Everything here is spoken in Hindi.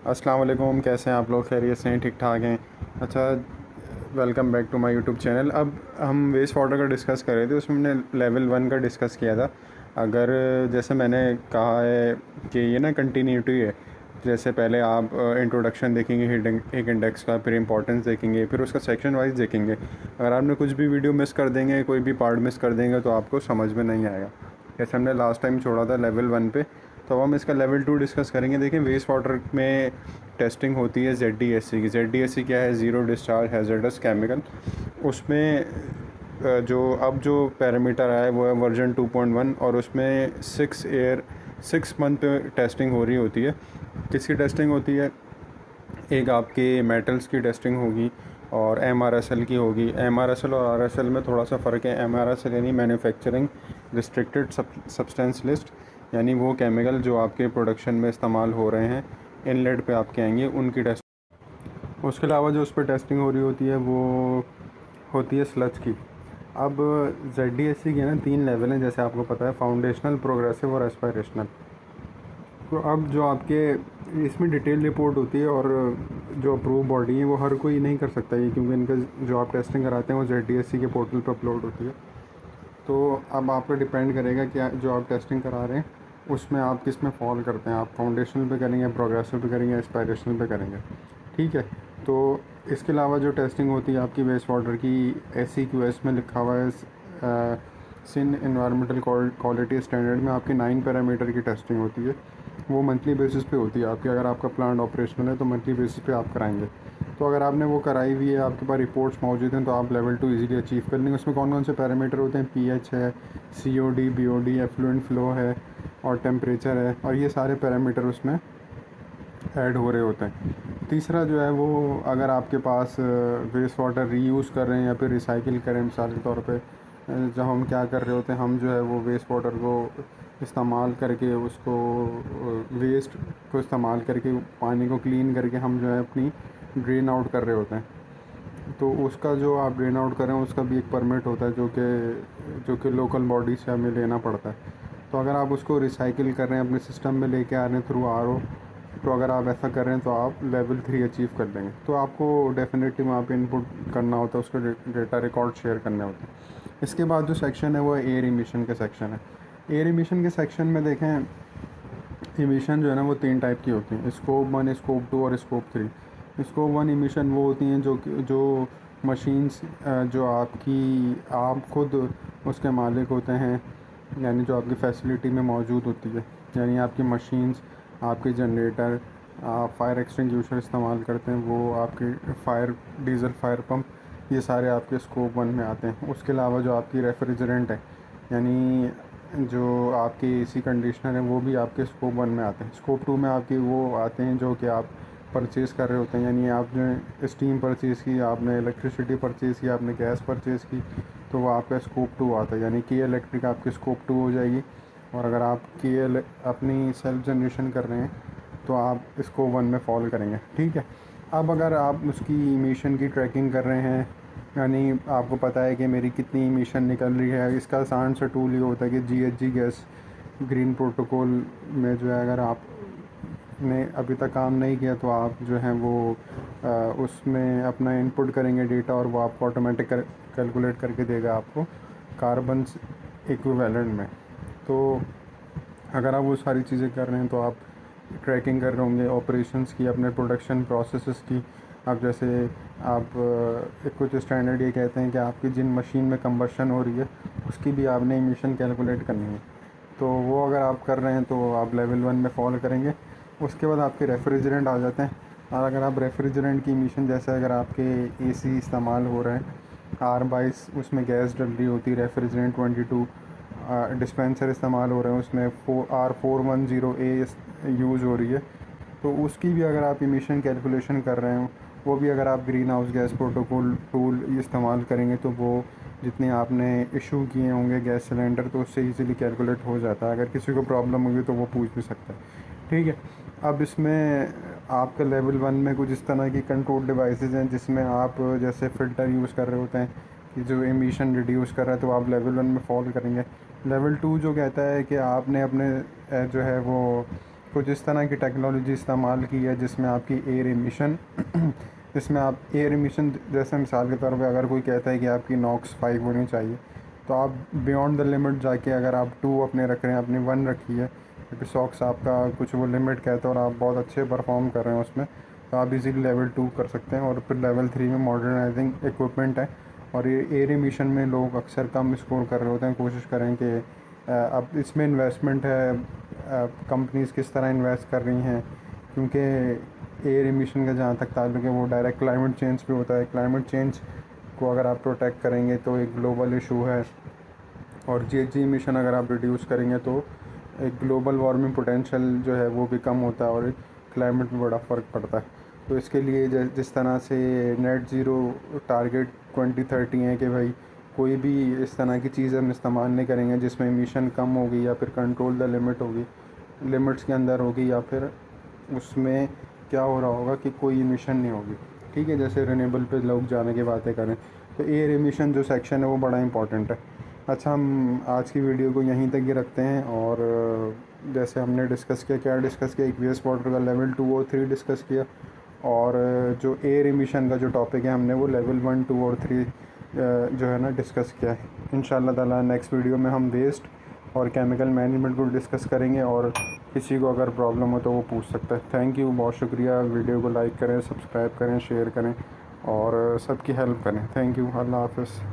अस्सलाम वालेकुम, कैसे हैं आप लोग? खैरियत से हैं? ठीक ठाक हैं? अच्छा, welcome back to my YouTube channel. अब हम वेस्ट वाटर का डिस्कस कर रहे थे, उसमें हमने लेवल 1 का डिस्कस किया था। अगर जैसे मैंने कहा है कि ये ना कंटिन्यूटी है। जैसे पहले आप इंट्रोडक्शन देखेंगे एक इंडेक्स का, फिर इंपॉर्टेंस देखेंगे, फिर उसका सेक्शन वाइज देखेंगे। अगर आपने कुछ भी वीडियो मिस कर देंगे, कोई भी पार्ट मिस कर देंगे, तो आपको समझ में नहीं आएगा। जैसे हमने लास्ट टाइम छोड़ा था लेवल 1 पे, तो अब हम इसका लेवल 2 डिस्कस करेंगे। देखिए, वेस्ट वाटर में टेस्टिंग होती है ZDSC की। ZDSC क्या है? Zero discharge हैज़र्डस chemical. उसमें जो पैरामीटर आया है वो है वर्जन 2.1, और उसमें 6 मंथ पे टेस्टिंग हो रही होती है। किसकी टेस्टिंग होती है? एक आपके मेटल्स की टेस्टिंग होगी और MRSL की होगी। MRSL और RSL में थोड़ा सा फ़र्क है। MRSL यानी मैन्युफैक्चरिंग रिस्ट्रिक्टेड सब्सटेंस लिस्ट, यानी वो केमिकल जो आपके प्रोडक्शन में इस्तेमाल हो रहे हैं, इनलेट पे आपके आएंगे, उनकी टेस्ट। उसके अलावा जो उस पर टेस्टिंग हो रही होती है वो होती है स्लज की। अब ZDSC के ना 3 लेवल हैं, जैसे आपको पता है, फाउंडेशनल, प्रोग्रेसिव और एस्पायरेशनल। तो अब जो आपके इसमें डिटेल रिपोर्ट होती है, और जो अप्रूव बॉडी है वो हर कोई नहीं कर सकता ये, क्योंकि इनका जो आप टेस्टिंग कराते हैं वो ZDSC के पोर्टल पर अपलोड होती है। तो अब आप पे डिपेंड करेगा कि जो आप टेस्टिंग करा रहे हैं उसमें आप किस में फॉल करते हैं। आप फाउंडेशनल पे करेंगे, प्रोग्रेसिव पे करेंगे, एस्पायरेशनल पे करेंगे, ठीक है। तो इसके अलावा जो टेस्टिंग होती है आपकी वेस्ट वाटर की, SEQS में लिखा हुआ है, सिन एनवायरमेंटल क्वालिटी स्टैंडर्ड में आपकी 9 पैरामीटर की टेस्टिंग होती है। वो मंथली बेसिस पे होती है आपकी। अगर आपका प्लांट ऑपरेशनल है तो मंथली बेसिस पे आप कराएंगे। तो अगर आपने वो कराई हुई है, आपके पास रिपोर्ट्स मौजूद हैं, तो आप लेवल 2 इजीली अचीव कर लेंगे। उसमें कौन कौन से पैरामीटर होते हैं? pH है, COD, BOD, एफ्लुएंट फ्लो है, और टेम्परेचर है, और ये सारे पैरामीटर उसमें ऐड हो रहे होते हैं। तीसरा जो है वो, अगर आपके पास वेस्ट वाटर रीयूज़ कर रहे हैं या फिर रिसाइकिल करें, मिसाल के तौर पे जब हम क्या कर रहे होते हैं, हम जो है वो वेस्ट वाटर को इस्तेमाल करके, उसको वेस्ट को इस्तेमाल करके, पानी को क्लीन करके हम जो है अपनी ड्रेन आउट कर रहे होते हैं। तो उसका जो आप ड्रेन आउट कर रहे हैं उसका भी एक परमिट होता है, जो कि लोकल बॉडी से हमें लेना पड़ता है। तो अगर आप उसको रिसाइकिल कर रहे हैं, अपने सिस्टम में लेके आ रहे हैं थ्रू RO, तो अगर आप ऐसा कर रहे हैं तो आप लेवल 3 अचीव कर लेंगे। तो आपको डेफिनेटली वहाँ पे इनपुट करना होता है, उसके डेटा रिकॉर्ड शेयर करने होते हैं। इसके बाद जो सेक्शन है वो एयर इमिशन के सेक्शन है। एयर इमिशन के सेक्शन में देखें, इमिशन जो है ना वो 3 टाइप की होती हैं: स्कोप 1, स्कोप 2 और स्कोप 3। स्कोप 1 इमिशन वो होती हैं जो मशीन्स जो आप खुद उसके मालिक होते हैं, यानी जो आपकी फैसिलिटी में मौजूद होती है, यानी आपकी मशीन्स, आपके जनरेटर, आप फायर एक्सटिंग्विशर इस्तेमाल करते हैं, वो आपके डीजल फायर पंप, ये सारे आपके स्कोप 1 में आते हैं। उसके अलावा जो आपकी रेफ्रिजरेंट है, यानी जो आपके AC कंडीशनर हैं, वो भी आपके स्कोप 1 में आते हैं। स्कोप 2 में आपके वो आते हैं जो कि आप परचेज़ कर रहे होते हैं, यानी आपने स्टीम परचेज़ की, आपने इलेक्ट्रिसिटी परचेज़ की, आपने गैस परचेज़ की, तो वो आपका स्कोप 2 आता है, यानी कि इलेक्ट्रिक आपकी स्कोप 2 हो जाएगी। और अगर आप अपनी सेल्फ जनरेशन कर रहे हैं तो आप इसको 1 में फॉल करेंगे, ठीक है। अब अगर आप उसकी इमिशन की ट्रैकिंग कर रहे हैं, यानी आपको पता है कि मेरी कितनी इमिशन निकल रही है, इसका आसान सा टूल ये होता है कि GHG गैस ग्रीन प्रोटोकॉल में जो है, अगर आपने अभी तक काम नहीं किया तो आप जो है वो उसमें अपना इनपुट करेंगे डेटा, और वो आपको ऑटोमेटिक कैलकुलेट करके देगा आपको कार्बन इक्विवेलेंट में। तो अगर आप वो सारी चीज़ें कर रहे हैं तो आप ट्रैकिंग कर रहे होंगे ऑपरेशंस की, अपने प्रोडक्शन प्रोसेसेस की। अब जैसे आप एक कुछ स्टैंडर्ड ये कहते हैं कि आपकी जिन मशीन में कंबशन हो रही है उसकी भी आपने इमिशन कैलकुलेट करनी है। तो वो अगर आप कर रहे हैं तो आप लेवल 1 में फॉल करेंगे। उसके बाद आपके रेफ्रिजरेंट आ जाते हैं। और अगर आप रेफ्रिजरेंट की इमिशन, जैसे अगर आपके AC इस्तेमाल हो रहे हैं, R22 उसमें गैस डल रही होती है, रेफ्रिजरेंट 22 डिस्पेंसर इस्तेमाल हो रहे हैं, उसमें R410A यूज़ हो रही है, तो उसकी भी अगर आप इमिशन कैलकुलेशन कर रहे हो, वो भी अगर आप green house gas protocol tool इस्तेमाल करेंगे तो वो जितने आपने इशू किए होंगे गैस सिलेंडर, तो उससे इजीली कैलकुलेट हो जाता है। अगर किसी को प्रॉब्लम होगी तो वो पूछ भी सकता है, ठीक है। अब इसमें आपका लेवल 1 में कुछ इस तरह की कंट्रोल डिवाइसेस हैं जिसमें आप जैसे फ़िल्टर यूज़ कर रहे होते हैं कि जो एमिशन रिड्यूस कर रहा है, तो आप लेवल 1 में फॉल करेंगे। लेवल 2 जो कहता है कि आपने अपने जो है वो कुछ इस तरह की टेक्नोलॉजी इस्तेमाल की है जिसमें आपकी एयर एमिशन जिसमें आप एयर एमिशन, जैसे मिसाल के तौर पे अगर कोई कहता है कि आपकी नॉक्स 5 होनी चाहिए, तो आप बियॉन्ड द लिमिट जाके अगर आप 2 अपने रख रहे हैं, अपनी 1 रखी है, क्योंकि सॉक्स आपका कुछ वो लिमिट कहता है और आप बहुत अच्छे परफॉर्म कर रहे हैं उसमें, तो आप इजीली लेवल 2 कर सकते हैं। और फिर लेवल 3 में मॉडर्नाइजिंग इक्विपमेंट है। और ये एयर एमिशन में लोग अक्सर कम स्कोर कर रहे होते हैं। कोशिश करें कि अब इसमें इन्वेस्टमेंट है, कंपनीज़ किस तरह इन्वेस्ट कर रही हैं, क्योंकि एयर एमिशन का जहाँ तक ताल्लुक है वो डायरेक्ट क्लाइमेट चेंज पे होता है। क्लाइमेट चेंज को अगर आप प्रोटेक्ट करेंगे तो एक ग्लोबल इशू है, और जीएचजी एमिशन अगर आप रिड्यूस करेंगे तो एक ग्लोबल वार्मिंग पोटेंशियल जो है वो भी कम होता है और क्लाइमेट में बड़ा फ़र्क पड़ता है। तो इसके लिए जिस तरह से नेट ज़ीरो टारगेट 2030 है कि भाई कोई भी इस तरह की चीज़ हम इस्तेमाल नहीं करेंगे जिसमें एमिशन कम होगी या फिर कंट्रोल द लिमिट होगी, लिमिट्स के अंदर होगी, या फिर उसमें क्या हो रहा होगा कि कोई एमिशन नहीं होगी। ठीक है, जैसे रिन्यूएबल पे लोग जाने की बातें करें, तो एयर एमिशन जो सेक्शन है वो बड़ा इंपॉर्टेंट है। अच्छा, हम आज की वीडियो को यहीं तक ही रखते हैं। और जैसे हमने डिस्कस किया, क्या डिस्कस किया, एक्वियस वाटर का लेवल 2 और 3 डिस्कस किया, और जो एयर एमिशन का जो टॉपिक है हमने वो लेवल 1, 2 और 3 जो है ना डिस्कस किया है। इंशाल्लाह ताला नेक्स्ट वीडियो में हम वेस्ट और केमिकल मैनेजमेंट को डिस्कस करेंगे, और किसी को अगर प्रॉब्लम हो तो वो पूछ सकता है। थैंक यू, बहुत शुक्रिया। वीडियो को लाइक करें, सब्सक्राइब करें, शेयर करें और सबकी हेल्प करें। थैंक यू, अल्लाह हाफ़िज़।